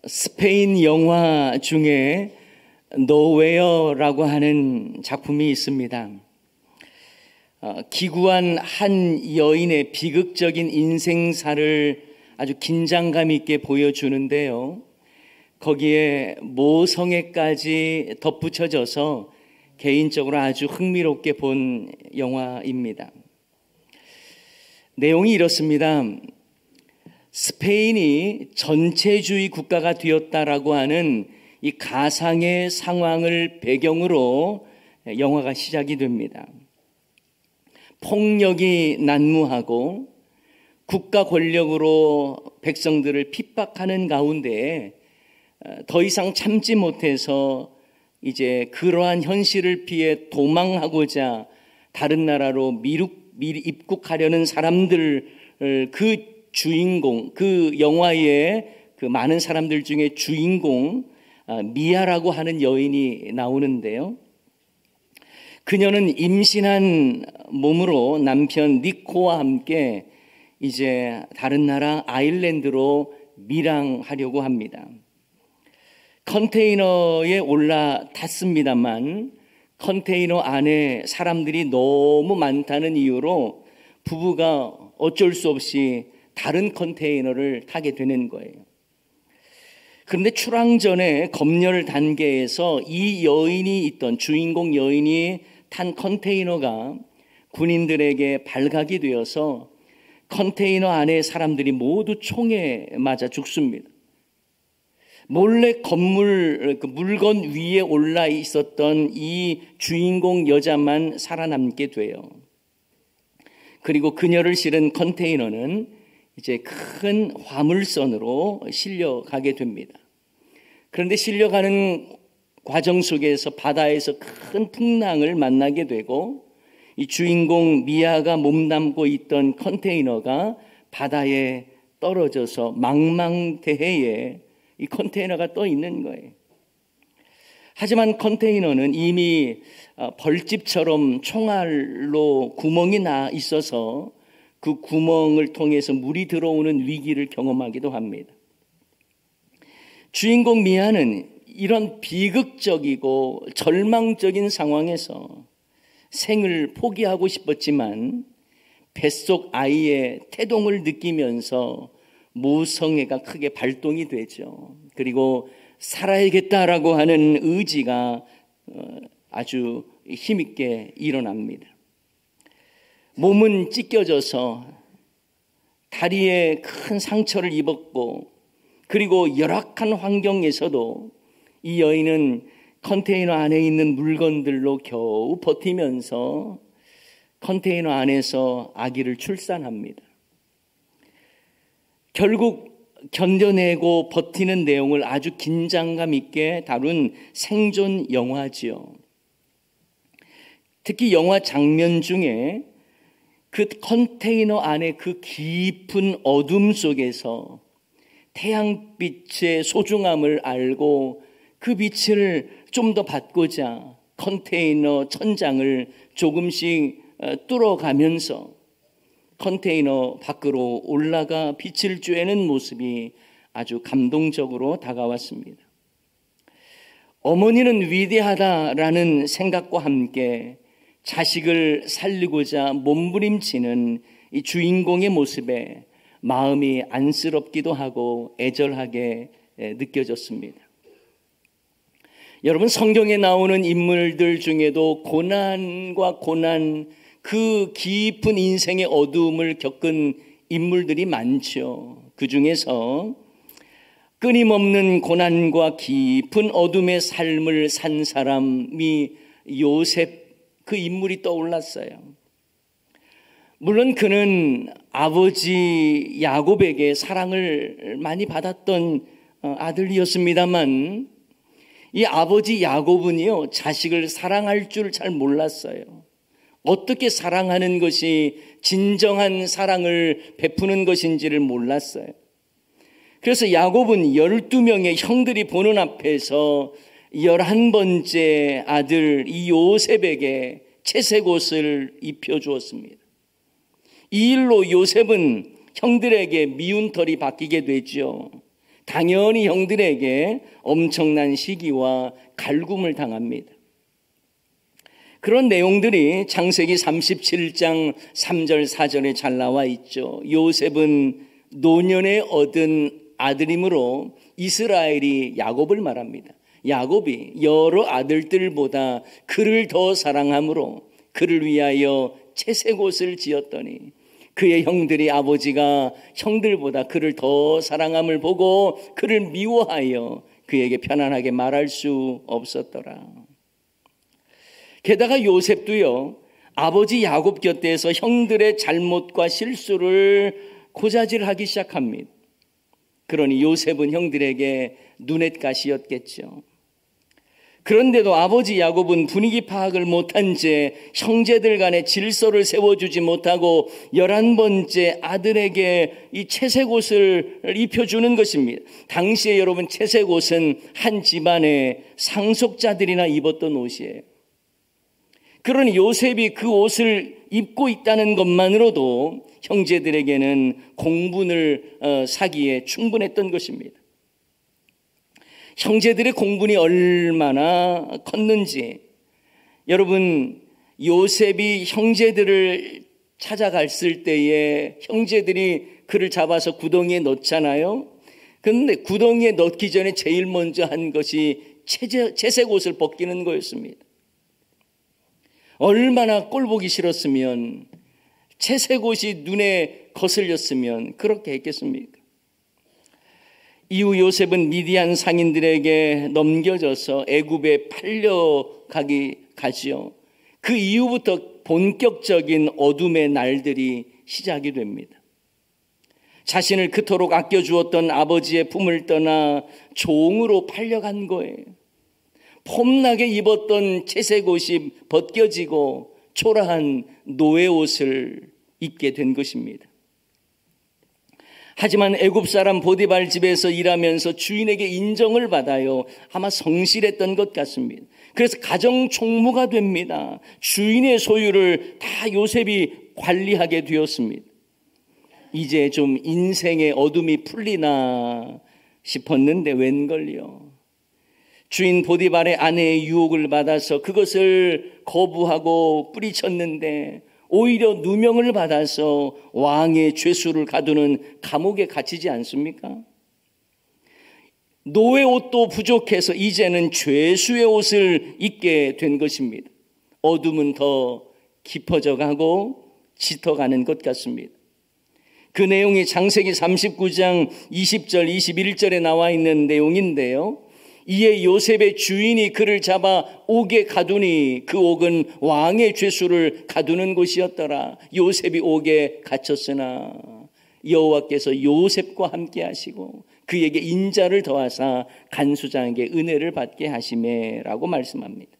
스페인 영화 중에 노웨어라고 하는 작품이 있습니다. 기구한 한 여인의 비극적인 인생사를 아주 긴장감 있게 보여주는데요. 거기에 모성애까지 덧붙여져서 개인적으로 아주 흥미롭게 본 영화입니다. 내용이 이렇습니다. 스페인이 전체주의 국가가 되었다라고 하는 이 가상의 상황을 배경으로 영화가 시작이 됩니다. 폭력이 난무하고 국가 권력으로 백성들을 핍박하는 가운데 더 이상 참지 못해서 이제 그러한 현실을 피해 도망하고자 다른 나라로 입국하려는 사람들, 그 주인공, 그 영화의 그 많은 사람들 중에 주인공 미아라고 하는 여인이 나오는데요. 그녀는 임신한 몸으로 남편 니코와 함께 이제 다른 나라 아일랜드로 밀항하려고 합니다. 컨테이너에 올라탔습니다만 컨테이너 안에 사람들이 너무 많다는 이유로 부부가 어쩔 수 없이 다른 컨테이너를 타게 되는 거예요. 그런데 출항 전에 검열 단계에서 이 여인이 있던 주인공 여인이 탄 컨테이너가 군인들에게 발각이 되어서 컨테이너 안에 사람들이 모두 총에 맞아 죽습니다. 몰래 건물 물건 위에 올라 있었던 이 주인공 여자만 살아남게 돼요. 그리고 그녀를 실은 컨테이너는 이제 큰 화물선으로 실려가게 됩니다. 그런데 실려가는 과정 속에서 바다에서 큰 풍랑을 만나게 되고 이 주인공 미아가 몸담고 있던 컨테이너가 바다에 떨어져서 망망대해에 이 컨테이너가 떠 있는 거예요. 하지만 컨테이너는 이미 벌집처럼 총알로 구멍이 나 있어서 그 구멍을 통해서 물이 들어오는 위기를 경험하기도 합니다. 주인공 미아는 이런 비극적이고 절망적인 상황에서 생을 포기하고 싶었지만 뱃속 아이의 태동을 느끼면서 모성애가 크게 발동이 되죠. 그리고 살아야겠다라고 하는 의지가 아주 힘있게 일어납니다. 몸은 찢겨져서 다리에 큰 상처를 입었고 그리고 열악한 환경에서도 이 여인은 컨테이너 안에 있는 물건들로 겨우 버티면서 컨테이너 안에서 아기를 출산합니다. 결국 견뎌내고 버티는 내용을 아주 긴장감 있게 다룬 생존 영화지요. 특히 영화 장면 중에 그 컨테이너 안에 그 깊은 어둠 속에서 태양빛의 소중함을 알고 그 빛을 좀 더 받고자 컨테이너 천장을 조금씩 뚫어가면서 컨테이너 밖으로 올라가 빛을 쬐는 모습이 아주 감동적으로 다가왔습니다. 어머니는 위대하다라는 생각과 함께 자식을 살리고자 몸부림치는 이 주인공의 모습에 마음이 안쓰럽기도 하고 애절하게 느껴졌습니다. 여러분, 성경에 나오는 인물들 중에도 고난과 고난, 그 깊은 인생의 어두움을 겪은 인물들이 많죠. 그 중에서 끊임없는 고난과 깊은 어둠의 삶을 산 사람이 요셉, 그 인물이 떠올랐어요. 물론 그는 아버지 야곱에게 사랑을 많이 받았던 아들이었습니다만 이 아버지 야곱은요, 자식을 사랑할 줄 잘 몰랐어요. 어떻게 사랑하는 것이 진정한 사랑을 베푸는 것인지를 몰랐어요. 그래서 야곱은 12명의 형들이 보는 앞에서 11번째 아들 이 요셉에게 채색 옷을 입혀주었습니다. 이 일로 요셉은 형들에게 미운 털이 바뀌게 되죠. 당연히 형들에게 엄청난 시기와 갈굼을 당합니다. 그런 내용들이 창세기 37장 3절 4절에 잘 나와 있죠. 요셉은 노년에 얻은 아들이므로 이스라엘이 야곱을 말합니다. 야곱이 여러 아들들보다 그를 더 사랑하므로 그를 위하여 채색 옷을 지었더니 그의 형들이 아버지가 형들보다 그를 더 사랑함을 보고 그를 미워하여 그에게 편안하게 말할 수 없었더라. 게다가 요셉도요, 아버지 야곱 곁에서 형들의 잘못과 실수를 고자질하기 시작합니다. 그러니 요셉은 형들에게 눈엣가시였겠죠. 그런데도 아버지 야곱은 분위기 파악을 못한 채 형제들 간에 질서를 세워주지 못하고 11번째 아들에게 이 채색 옷을 입혀주는 것입니다. 당시에 여러분, 채색 옷은 한 집안의 상속자들이나 입었던 옷이에요. 그러니 요셉이 그 옷을 입고 있다는 것만으로도 형제들에게는 공분을 사기에 충분했던 것입니다. 형제들의 공분이 얼마나 컸는지, 여러분, 요셉이 형제들을 찾아갔을 때에 형제들이 그를 잡아서 구덩이에 넣잖아요. 그런데 구덩이에 넣기 전에 제일 먼저 한 것이 채색 옷을 벗기는 거였습니다. 얼마나 꼴보기 싫었으면, 채색 옷이 눈에 거슬렸으면 그렇게 했겠습니까? 이후 요셉은 미디안 상인들에게 넘겨져서 애굽에 가지요. 그 이후부터 본격적인 어둠의 날들이 시작이 됩니다. 자신을 그토록 아껴주었던 아버지의 품을 떠나 종으로 팔려간 거예요. 폼나게 입었던 채색 옷이 벗겨지고 초라한 노예 옷을 입게 된 것입니다. 하지만 애굽 사람 보디발 집에서 일하면서 주인에게 인정을 받아요. 아마 성실했던 것 같습니다. 그래서 가정 총무가 됩니다. 주인의 소유를 다 요셉이 관리하게 되었습니다. 이제 좀 인생의 어둠이 풀리나 싶었는데 웬걸요. 주인 보디발의 아내의 유혹을 받아서 그것을 거부하고 뿌리쳤는데 오히려 누명을 받아서 왕의 죄수를 가두는 감옥에 갇히지 않습니까? 노예 옷도 부족해서 이제는 죄수의 옷을 입게 된 것입니다. 어둠은 더 깊어져 가고 짙어가는 것 같습니다. 그 내용이 창세기 39장 20절 21절에 나와 있는 내용인데요. 이에 요셉의 주인이 그를 잡아 옥에 가두니 그 옥은 왕의 죄수를 가두는 곳이었더라. 요셉이 옥에 갇혔으나 여호와께서 요셉과 함께 하시고 그에게 인자를 더하사 간수장에게 은혜를 받게 하시매라고 말씀합니다.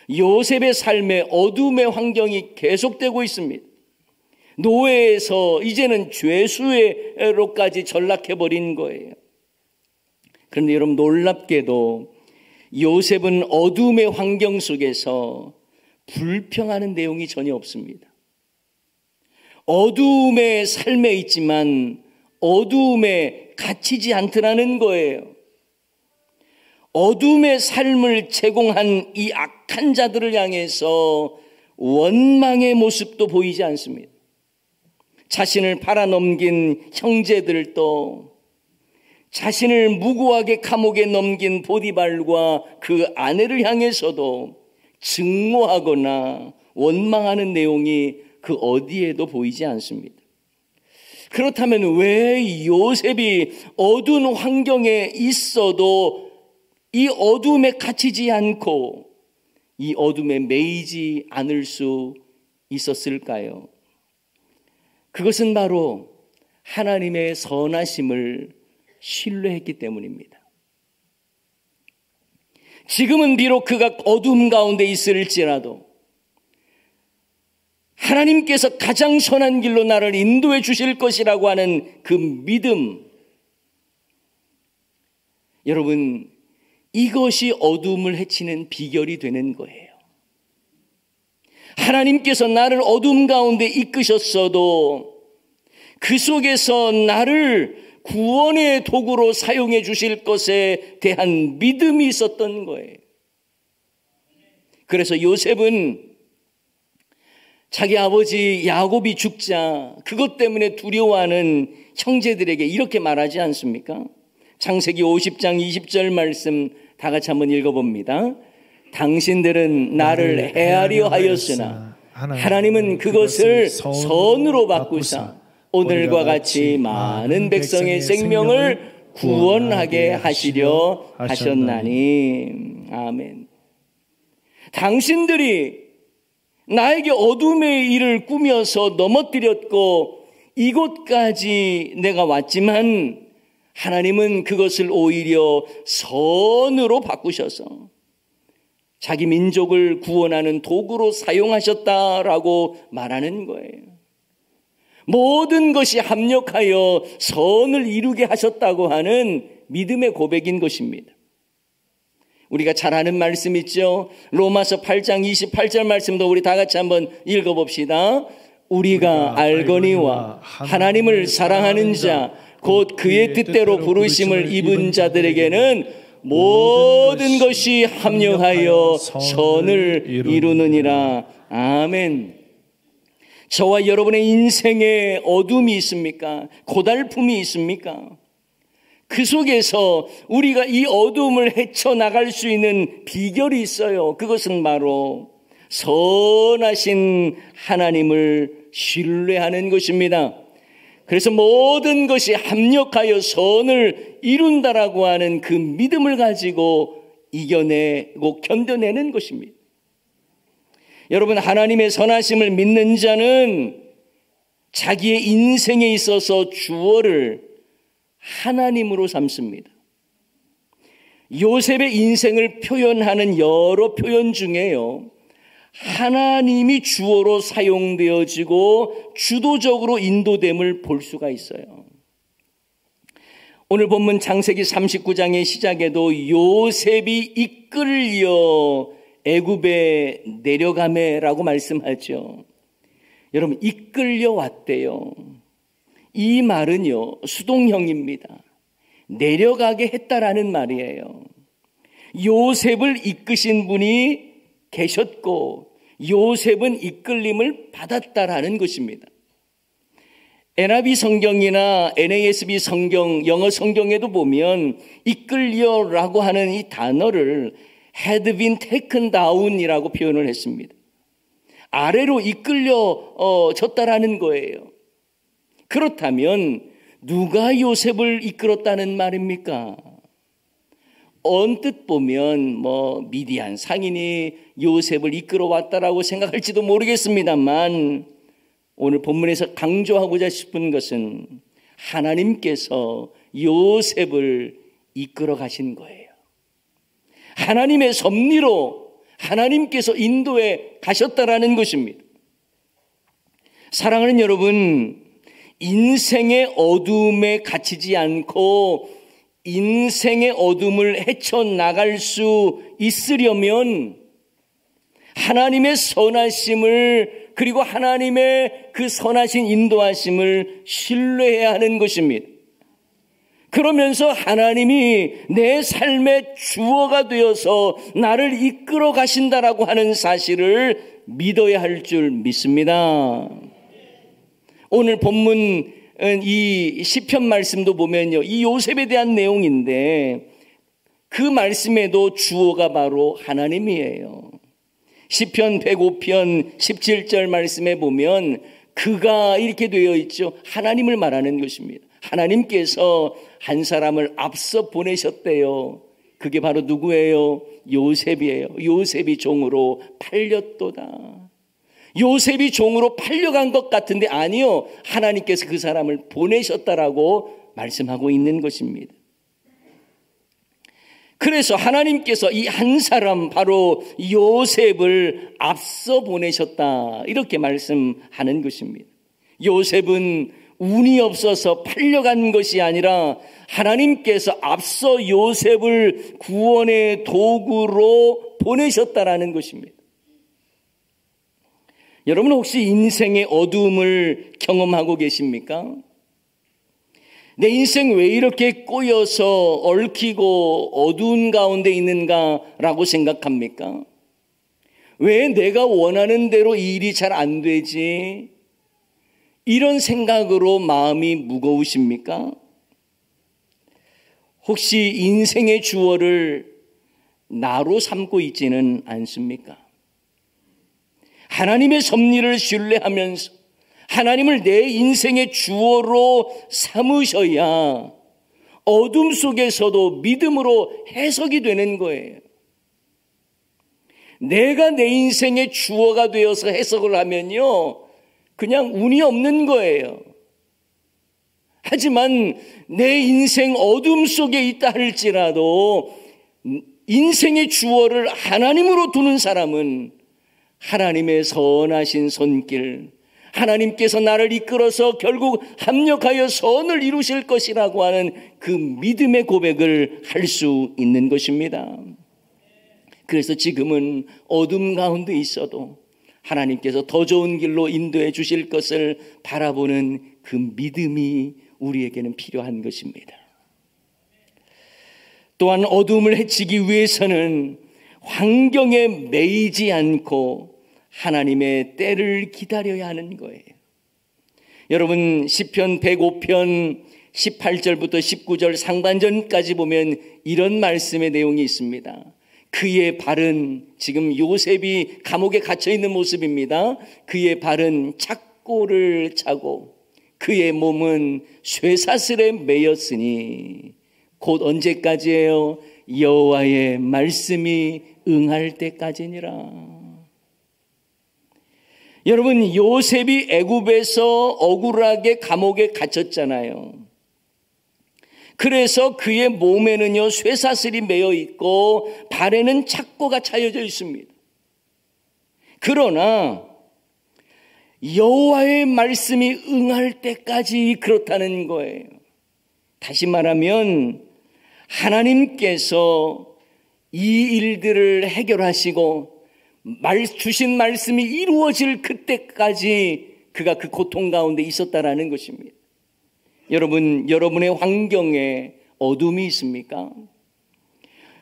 요셉의 삶에 어둠의 환경이 계속되고 있습니다. 노예에서 이제는 죄수로까지 전락해버린 거예요. 그런데 여러분, 놀랍게도 요셉은 어둠의 환경 속에서 불평하는 내용이 전혀 없습니다. 어둠의 삶에 있지만 어둠에 갇히지 않더라는 거예요. 어둠의 삶을 제공한 이 악한 자들을 향해서 원망의 모습도 보이지 않습니다. 자신을 팔아넘긴 형제들도, 자신을 무고하게 감옥에 넘긴 보디발과 그 아내를 향해서도 증오하거나 원망하는 내용이 그 어디에도 보이지 않습니다. 그렇다면 왜 요셉이 어두운 환경에 있어도 이 어둠에 갇히지 않고 이 어둠에 매이지 않을 수 있었을까요? 그것은 바로 하나님의 선하심을 신뢰했기 때문입니다. 지금은 비록 그가 어둠 가운데 있을지라도 하나님께서 가장 선한 길로 나를 인도해 주실 것이라고 하는 그 믿음, 여러분, 이것이 어둠을 해치는 비결이 되는 거예요. 하나님께서 나를 어둠 가운데 이끄셨어도 그 속에서 나를 구원의 도구로 사용해 주실 것에 대한 믿음이 있었던 거예요. 그래서 요셉은 자기 아버지 야곱이 죽자 그것 때문에 두려워하는 형제들에게 이렇게 말하지 않습니까? 창세기 50장 20절 말씀 다 같이 한번 읽어봅니다. 당신들은 나를 해하려 하였으나 하나님은 그것을 선으로 바꾸사 오늘과 같이 많은 백성의 생명을 구원하게 하시려 하셨나니. 아멘. 당신들이 나에게 어둠의 일을 꾸며서 넘어뜨렸고 이곳까지 내가 왔지만 하나님은 그것을 오히려 선으로 바꾸셔서 자기 민족을 구원하는 도구로 사용하셨다라고 말하는 거예요. 모든 것이 합력하여 선을 이루게 하셨다고 하는 믿음의 고백인 것입니다. 우리가 잘 아는 말씀 있죠? 로마서 8장 28절 말씀도 우리 다 같이 한번 읽어봅시다. 우리가 알거니와 하나님을 사랑하는 자 곧 그의 뜻대로 부르심을 입은 자들에게는 모든 것이 합력하여 선을 이루느니라. 아멘. 저와 여러분의 인생에 어둠이 있습니까? 고달픔이 있습니까? 그 속에서 우리가 이 어둠을 헤쳐나갈 수 있는 비결이 있어요. 그것은 바로 선하신 하나님을 신뢰하는 것입니다. 그래서 모든 것이 합력하여 선을 이룬다라고 하는 그 믿음을 가지고 이겨내고 견뎌내는 것입니다. 여러분, 하나님의 선하심을 믿는 자는 자기의 인생에 있어서 주어를 하나님으로 삼습니다. 요셉의 인생을 표현하는 여러 표현 중에요, 하나님이 주어로 사용되어지고 주도적으로 인도됨을 볼 수가 있어요. 오늘 본문 창세기 39장의 시작에도 요셉이 이끌려 애굽에 내려가매라고 말씀하죠. 여러분, 이끌려 왔대요. 이 말은요, 수동형입니다. 내려가게 했다라는 말이에요. 요셉을 이끄신 분이 계셨고 요셉은 이끌림을 받았다라는 것입니다. NIV 성경이나 NASB 성경, 영어 성경에도 보면 이끌려라고 하는 이 단어를 had been taken down이라고 표현을 했습니다. 아래로 이끌려졌다라는 거예요. 그렇다면 누가 요셉을 이끌었다는 말입니까? 언뜻 보면 미디안 상인이 요셉을 이끌어 왔다라고 생각할지도 모르겠습니다만 오늘 본문에서 강조하고자 싶은 것은 하나님께서 요셉을 이끌어 가신 거예요. 하나님의 섭리로 하나님께서 인도해 가셨다라는 것입니다. 사랑하는 여러분, 인생의 어둠에 갇히지 않고 인생의 어둠을 헤쳐나갈 수 있으려면 하나님의 선하심을, 그리고 하나님의 그 선하신 인도하심을 신뢰해야 하는 것입니다. 그러면서 하나님이 내 삶의 주어가 되어서 나를 이끌어 가신다라고 하는 사실을 믿어야 할 줄 믿습니다. 오늘 본문 이 시편 말씀도 보면요, 이 요셉에 대한 내용인데 그 말씀에도 주어가 바로 하나님이에요. 시편 105편 17절 말씀에 보면 그가 이렇게 되어 있죠. 하나님을 말하는 것입니다. 하나님께서 한 사람을 앞서 보내셨대요. 그게 바로 누구예요? 요셉이에요. 요셉이 종으로 팔렸도다. 요셉이 종으로 팔려간 것 같은데 아니요, 하나님께서 그 사람을 보내셨다라고 말씀하고 있는 것입니다. 그래서 하나님께서 이 한 사람, 바로 요셉을 앞서 보내셨다, 이렇게 말씀하는 것입니다. 요셉은 운이 없어서 팔려간 것이 아니라 하나님께서 앞서 요셉을 구원의 도구로 보내셨다라는 것입니다. 여러분, 혹시 인생의 어두움을 경험하고 계십니까? 내 인생 왜 이렇게 꼬여서 얽히고 어두운 가운데 있는가라고 생각합니까? 왜 내가 원하는 대로 일이 잘 안 되지? 이런 생각으로 마음이 무거우십니까? 혹시 인생의 주어를 나로 삼고 있지는 않습니까? 하나님의 섭리를 신뢰하면서 하나님을 내 인생의 주어로 삼으셔야 어둠 속에서도 믿음으로 해석이 되는 거예요. 내가 내 인생의 주어가 되어서 해석을 하면요, 그냥 운이 없는 거예요. 하지만 내 인생 어둠 속에 있다 할지라도 인생의 주어를 하나님으로 두는 사람은 하나님의 선하신 손길, 하나님께서 나를 이끌어서 결국 합력하여 선을 이루실 것이라고 하는 그 믿음의 고백을 할 수 있는 것입니다. 그래서 지금은 어둠 가운데 있어도 하나님께서 더 좋은 길로 인도해 주실 것을 바라보는 그 믿음이 우리에게는 필요한 것입니다. 또한 어둠을 해치기 위해서는 환경에 매이지 않고 하나님의 때를 기다려야 하는 거예요. 여러분, 시편 105편 18절부터 19절 상반전까지 보면 이런 말씀의 내용이 있습니다. 그의 발은, 지금 요셉이 감옥에 갇혀 있는 모습입니다. 그의 발은 착고를 차고 그의 몸은 쇠사슬에 매였으니 곧 언제까지예요? 여호와의 말씀이 응할 때까지니라. 여러분, 요셉이 애굽에서 억울하게 감옥에 갇혔잖아요. 그래서 그의 몸에는요 쇠사슬이 매여 있고 발에는 착고가 차여져 있습니다. 그러나 여호와의 말씀이 응할 때까지 그렇다는 거예요. 다시 말하면 하나님께서 이 일들을 해결하시고 주신 말씀이 이루어질 그때까지 그가 그 고통 가운데 있었다라는 것입니다. 여러분, 여러분의 환경에 어둠이 있습니까?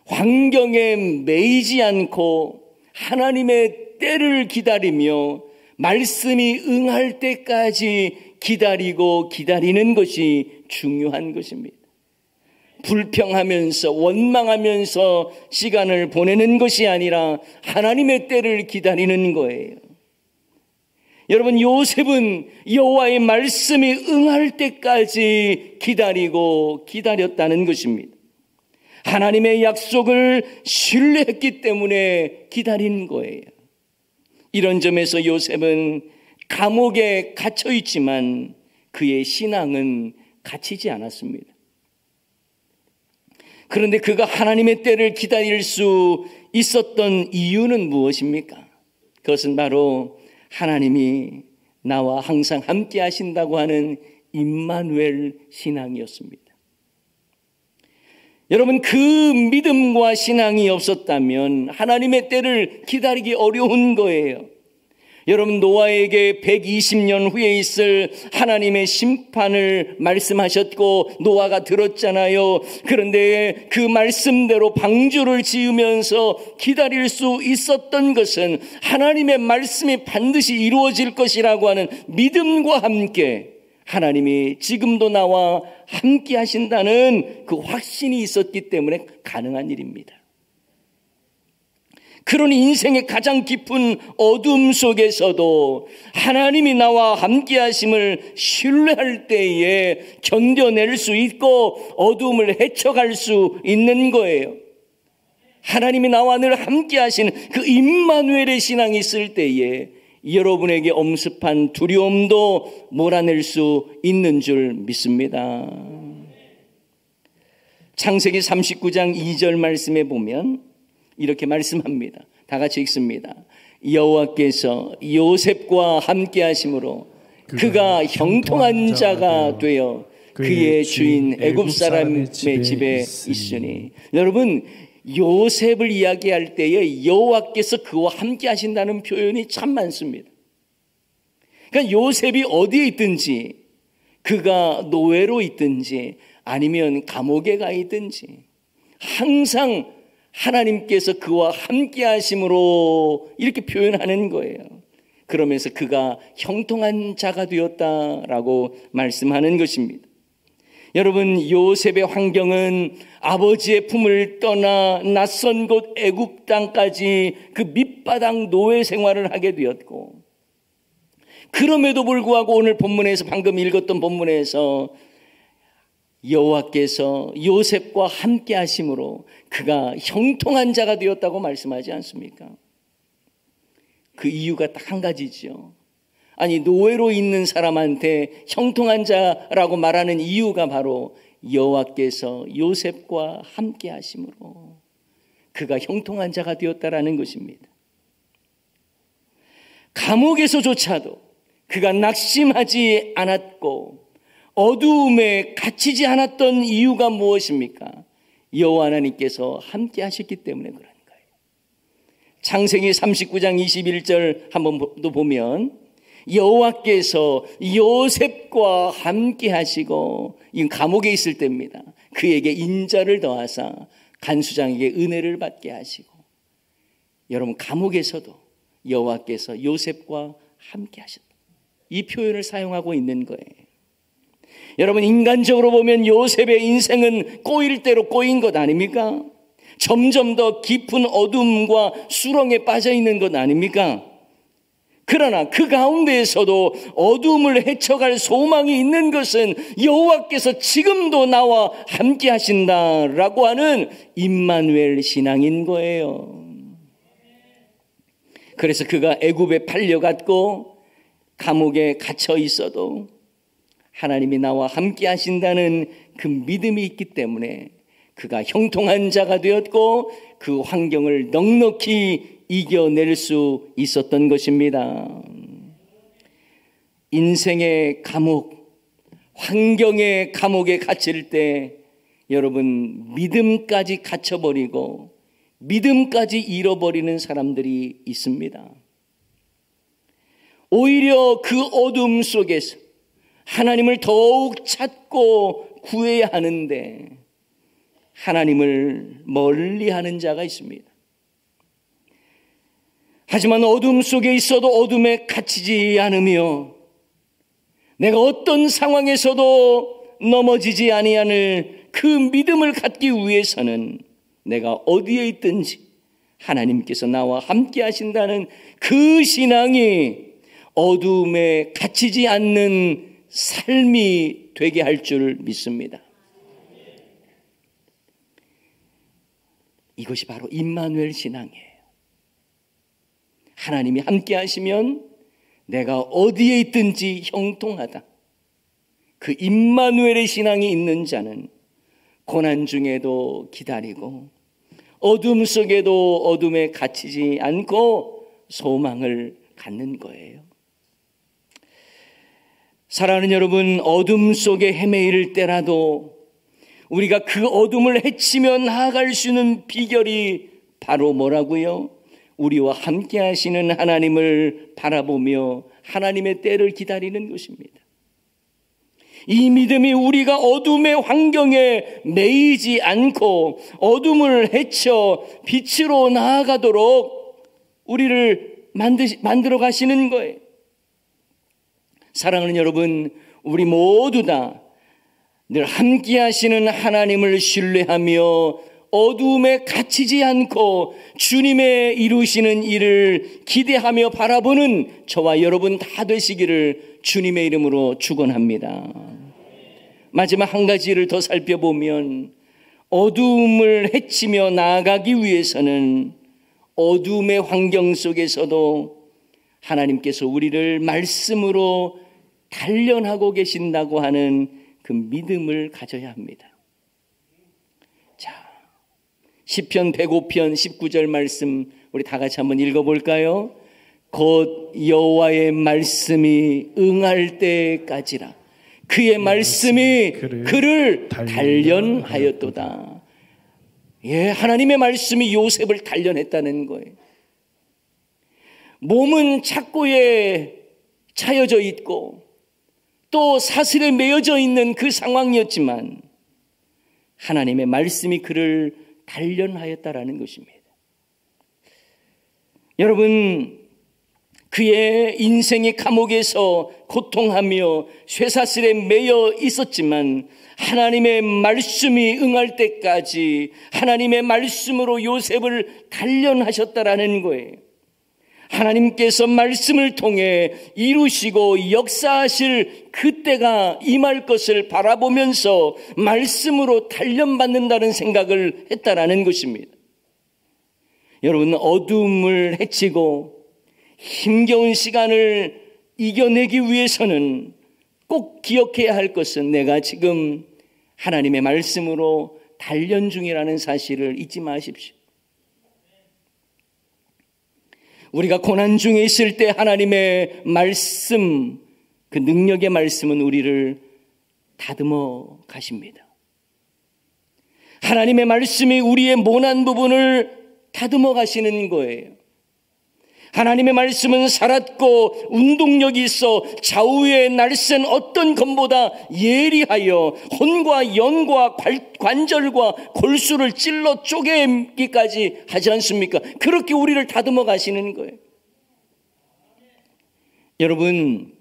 환경에 매이지 않고 하나님의 때를 기다리며 말씀이 응할 때까지 기다리는 것이 중요한 것입니다. 불평하면서 원망하면서 시간을 보내는 것이 아니라 하나님의 때를 기다리는 거예요. 여러분, 요셉은 여호와의 말씀이 응할 때까지 기다렸다는 것입니다. 하나님의 약속을 신뢰했기 때문에 기다린 거예요. 이런 점에서 요셉은 감옥에 갇혀 있지만 그의 신앙은 갇히지 않았습니다. 그런데 그가 하나님의 때를 기다릴 수 있었던 이유는 무엇입니까? 그것은 바로 하나님이 나와 항상 함께 하신다고 하는 임마누엘 신앙이었습니다. 여러분, 그 믿음과 신앙이 없었다면 하나님의 때를 기다리기 어려운 거예요. 여러분, 노아에게 120년 후에 있을 하나님의 심판을 말씀하셨고 노아가 들었잖아요. 그런데 그 말씀대로 방주를 지으면서 기다릴 수 있었던 것은 하나님의 말씀이 반드시 이루어질 것이라고 하는 믿음과 함께 하나님이 지금도 나와 함께 하신다는 그 확신이 있었기 때문에 가능한 일입니다. 그러니 인생의 가장 깊은 어둠 속에서도 하나님이 나와 함께 하심을 신뢰할 때에 견뎌낼 수 있고 어둠을 헤쳐갈 수 있는 거예요. 하나님이 나와 늘 함께 하시는 그 임마누엘의 신앙이 있을 때에 여러분에게 엄습한 두려움도 몰아낼 수 있는 줄 믿습니다. 창세기 39장 2절 말씀에 보면 이렇게 말씀합니다. 다 같이 읽습니다. 여호와께서 요셉과 함께 하심으로 그가 형통한 자가 되어 그의 주인 애굽 사람의 집에 있으니. 여러분, 요셉을 이야기할 때에 여호와께서 그와 함께 하신다는 표현이 참 많습니다. 그러니까 요셉이 어디에 있든지 그가 노예로 있든지 아니면 감옥에 가 있든지 항상 하나님께서 그와 함께 하심으로 이렇게 표현하는 거예요. 그러면서 그가 형통한 자가 되었다라고 말씀하는 것입니다. 여러분, 요셉의 환경은 아버지의 품을 떠나 낯선 곳 애굽 땅까지 그 밑바닥 노예 생활을 하게 되었고, 그럼에도 불구하고 오늘 본문에서 방금 읽었던 본문에서 여호와께서 요셉과 함께 하심으로 그가 형통한 자가 되었다고 말씀하지 않습니까? 그 이유가 딱 한 가지죠. 아니, 노예로 있는 사람한테 형통한 자라고 말하는 이유가 바로 여호와께서 요셉과 함께 하심으로 그가 형통한 자가 되었다라는 것입니다. 감옥에서조차도 그가 낙심하지 않았고 어두움에 갇히지 않았던 이유가 무엇입니까? 여호와 하나님께서 함께 하셨기 때문에 그런 거예요. 창세기 39장 21절 한번 더 보면 여호와께서 요셉과 함께 하시고, 이 감옥에 있을 때입니다. 그에게 인자를 더하사 간수장에게 은혜를 받게 하시고, 여러분, 감옥에서도 여호와께서 요셉과 함께 하셨다. 이 표현을 사용하고 있는 거예요. 여러분, 인간적으로 보면 요셉의 인생은 꼬일 대로 꼬인 것 아닙니까? 점점 더 깊은 어둠과 수렁에 빠져 있는 것 아닙니까? 그러나 그 가운데에서도 어둠을 헤쳐갈 소망이 있는 것은 여호와께서 지금도 나와 함께 하신다라고 하는 임마누엘 신앙인 거예요. 그래서 그가 애굽에 팔려갔고 감옥에 갇혀 있어도 하나님이 나와 함께 하신다는 그 믿음이 있기 때문에 그가 형통한 자가 되었고 그 환경을 넉넉히 이겨낼 수 있었던 것입니다. 인생의 감옥, 환경의 감옥에 갇힐 때 여러분, 믿음까지 갇혀버리고 믿음까지 잃어버리는 사람들이 있습니다. 오히려 그 어둠 속에서 하나님을 더욱 찾고 구해야 하는데 하나님을 멀리하는 자가 있습니다. 하지만 어둠 속에 있어도 어둠에 갇히지 않으며 내가 어떤 상황에서도 넘어지지 아니하는 그 믿음을 갖기 위해서는 내가 어디에 있든지 하나님께서 나와 함께 하신다는 그 신앙이 어둠에 갇히지 않는 삶이 되게 할 줄 믿습니다. 이것이 바로 임마누엘 신앙이에요. 하나님이 함께 하시면 내가 어디에 있든지 형통하다. 그 임마누엘의 신앙이 있는 자는 고난 중에도 기다리고 어둠 속에도 어둠에 갇히지 않고 소망을 갖는 거예요. 사랑하는 여러분, 어둠 속에 헤매일 때라도 우리가 그 어둠을 헤치며 나아갈 수 있는 비결이 바로 뭐라고요? 우리와 함께 하시는 하나님을 바라보며 하나님의 때를 기다리는 것입니다. 이 믿음이 우리가 어둠의 환경에 매이지 않고 어둠을 헤쳐 빛으로 나아가도록 우리를 만들어 가시는 거예요. 사랑하는 여러분, 우리 모두 다 늘 함께 하시는 하나님을 신뢰하며 어두움에 갇히지 않고 주님의 이루시는 일을 기대하며 바라보는 저와 여러분 다 되시기를 주님의 이름으로 축원합니다. 마지막 한 가지를 더 살펴보면 어두움을 헤치며 나아가기 위해서는 어두움의 환경 속에서도 하나님께서 우리를 말씀으로 단련하고 계신다고 하는 그 믿음을 가져야 합니다. 자, 시편 105편 19절 말씀 우리 다 같이 한번 읽어볼까요? 곧 여호와의 말씀이 응할 때까지라 그의 말씀이 그를 단련하였도다. 예, 하나님의 말씀이 요셉을 단련했다는 거예요. 몸은 착고에 차여져 있고 또 사슬에 매여져 있는 그 상황이었지만 하나님의 말씀이 그를 단련하였다라는 것입니다. 여러분, 그의 인생의 감옥에서 고통하며 쇠사슬에 매여 있었지만 하나님의 말씀이 응할 때까지 하나님의 말씀으로 요셉을 단련하셨다라는 거예요. 하나님께서 말씀을 통해 이루시고 역사하실 그때가 임할 것을 바라보면서 말씀으로 단련받는다는 생각을 했다라는 것입니다. 여러분, 어둠을 헤치고 힘겨운 시간을 이겨내기 위해서는 꼭 기억해야 할 것은 내가 지금 하나님의 말씀으로 단련 중이라는 사실을 잊지 마십시오. 우리가 고난 중에 있을 때 하나님의 말씀, 그 능력의 말씀은 우리를 다듬어 가십니다. 하나님의 말씀이 우리의 모난 부분을 다듬어 가시는 거예요. 하나님의 말씀은 살았고 운동력이 있어 좌우에 날쌘 어떤 검보다 예리하여 혼과 영과 관절과 골수를 찔러 쪼개기까지 하지 않습니까? 그렇게 우리를 다듬어 가시는 거예요. 여러분,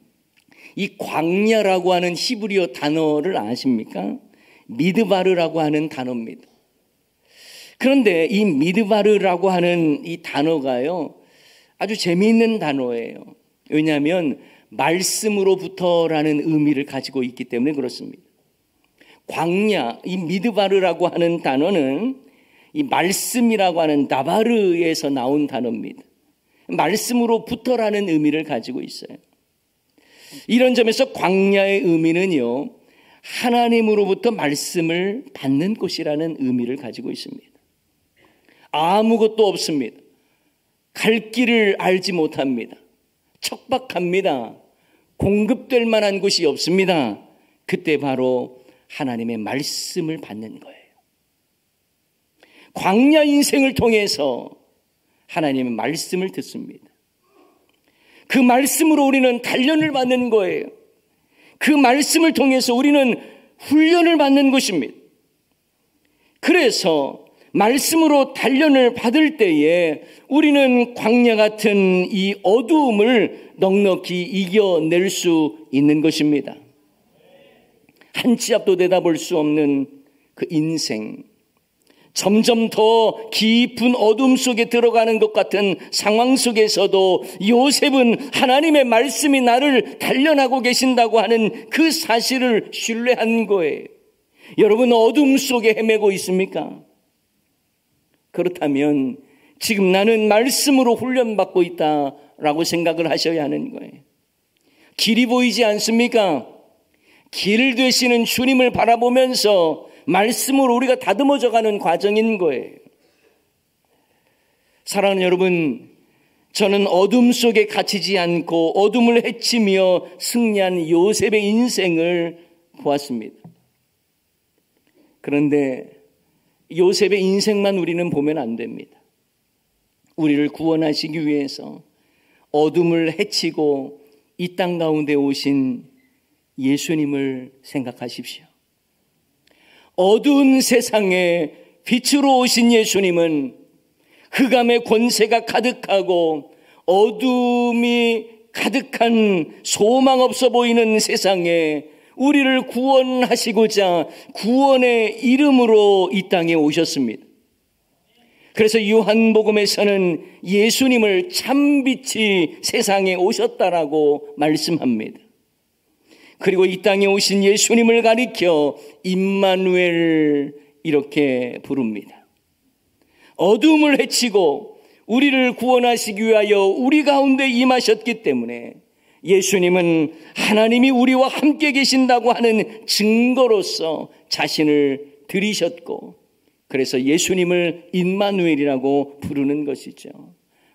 이 광야라고 하는 히브리어 단어를 아십니까? 미드바르라고 하는 단어입니다. 그런데 이 미드바르라고 하는 이 단어가요, 아주 재미있는 단어예요. 왜냐하면 말씀으로부터라는 의미를 가지고 있기 때문에 그렇습니다. 광야, 이 미드바르라고 하는 단어는 이 말씀이라고 하는 나바르에서 나온 단어입니다. 말씀으로부터라는 의미를 가지고 있어요. 이런 점에서 광야의 의미는요, 하나님으로부터 말씀을 받는 곳이라는 의미를 가지고 있습니다. 아무것도 없습니다. 갈 길을 알지 못합니다. 척박합니다. 공급될 만한 곳이 없습니다. 그때 바로 하나님의 말씀을 받는 거예요. 광야 인생을 통해서 하나님의 말씀을 듣습니다. 그 말씀으로 우리는 단련을 받는 거예요. 그 말씀을 통해서 우리는 훈련을 받는 것입니다. 그래서 말씀으로 단련을 받을 때에 우리는 광야 같은 이 어두움을 넉넉히 이겨낼 수 있는 것입니다. 한 치 앞도 내다볼 수 없는 그 인생, 점점 더 깊은 어둠 속에 들어가는 것 같은 상황 속에서도 요셉은 하나님의 말씀이 나를 단련하고 계신다고 하는 그 사실을 신뢰한 거예요. 여러분, 어둠 속에 헤매고 있습니까? 그렇다면 지금 나는 말씀으로 훈련받고 있다라고 생각을 하셔야 하는 거예요. 길이 보이지 않습니까? 길 되시는 주님을 바라보면서 말씀으로 우리가 다듬어져가는 과정인 거예요. 사랑하는 여러분, 저는 어둠 속에 갇히지 않고 어둠을 헤치며 승리한 요셉의 인생을 보았습니다. 그런데 요셉의 인생만 우리는 보면 안 됩니다. 우리를 구원하시기 위해서 어둠을 헤치고 이 땅 가운데 오신 예수님을 생각하십시오. 어두운 세상에 빛으로 오신 예수님은 흑암의 권세가 가득하고 어둠이 가득한 소망 없어 보이는 세상에 우리를 구원하시고자 구원의 이름으로 이 땅에 오셨습니다. 그래서 요한복음에서는 예수님을 참빛이 세상에 오셨다라고 말씀합니다. 그리고 이 땅에 오신 예수님을 가리켜 임마누엘 이렇게 부릅니다. 어둠을 헤치고 우리를 구원하시기 위하여 우리 가운데 임하셨기 때문에 예수님은 하나님이 우리와 함께 계신다고 하는 증거로서 자신을 드리셨고, 그래서 예수님을 임마누엘이라고 부르는 것이죠.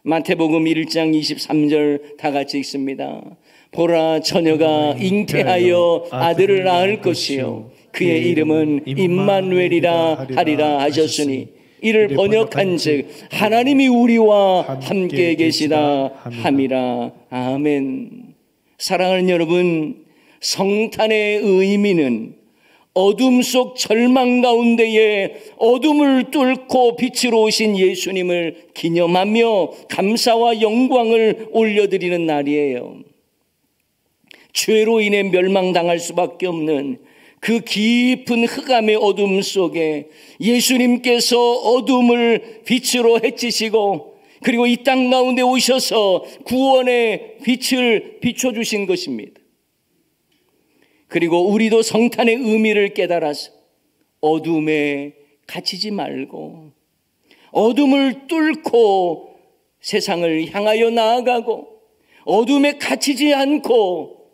마태복음 1장 23절 다 같이 읽습니다. 보라, 처녀가 잉태하여 아들을 낳을 것이요 그의 이름은 임마누엘이라 하리라 하셨으니, 이를 번역한 즉 하나님이 우리와 함께 계시다 함이라. 아멘. 사랑하는 여러분, 성탄의 의미는 어둠 속 절망 가운데에 어둠을 뚫고 빛으로 오신 예수님을 기념하며 감사와 영광을 올려드리는 날이에요. 죄로 인해 멸망당할 수밖에 없는 그 깊은 흑암의 어둠 속에 예수님께서 어둠을 빛으로 헤치시고 그리고 이 땅 가운데 오셔서 구원의 빛을 비춰주신 것입니다. 그리고 우리도 성탄의 의미를 깨달아서 어둠에 갇히지 말고 어둠을 뚫고 세상을 향하여 나아가고 어둠에 갇히지 않고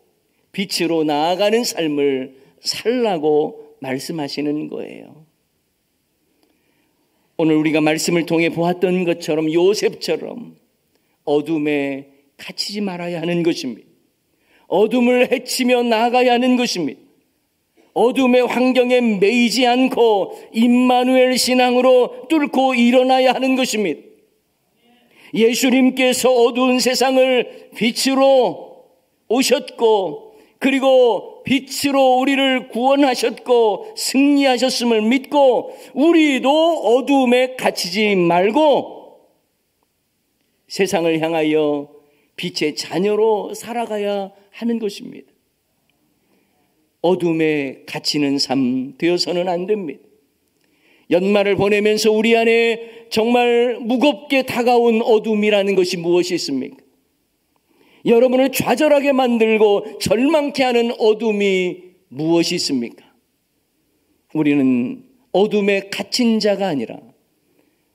빛으로 나아가는 삶을 살라고 말씀하시는 거예요. 오늘 우리가 말씀을 통해 보았던 것처럼 요셉처럼 어둠에 갇히지 말아야 하는 것입니다. 어둠을 헤치며 나아가야 하는 것입니다. 어둠의 환경에 매이지 않고 임마누엘 신앙으로 뚫고 일어나야 하는 것입니다. 예수님께서 어두운 세상을 빛으로 오셨고 그리고 빛으로 우리를 구원하셨고 승리하셨음을 믿고 우리도 어둠에 갇히지 말고 세상을 향하여 빛의 자녀로 살아가야 하는 것입니다. 어둠에 갇히는 삶 되어서는 안 됩니다. 연말을 보내면서 우리 안에 정말 무겁게 다가온 어둠이라는 것이 무엇이 있습니까? 여러분을 좌절하게 만들고 절망케 하는 어둠이 무엇이 있습니까? 우리는 어둠에 갇힌 자가 아니라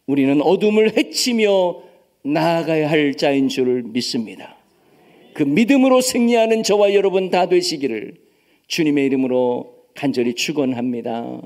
우리는 어둠을 헤치며 나아가야 할 자인 줄을 믿습니다. 그 믿음으로 승리하는 저와 여러분 다 되시기를 주님의 이름으로 간절히 축원합니다.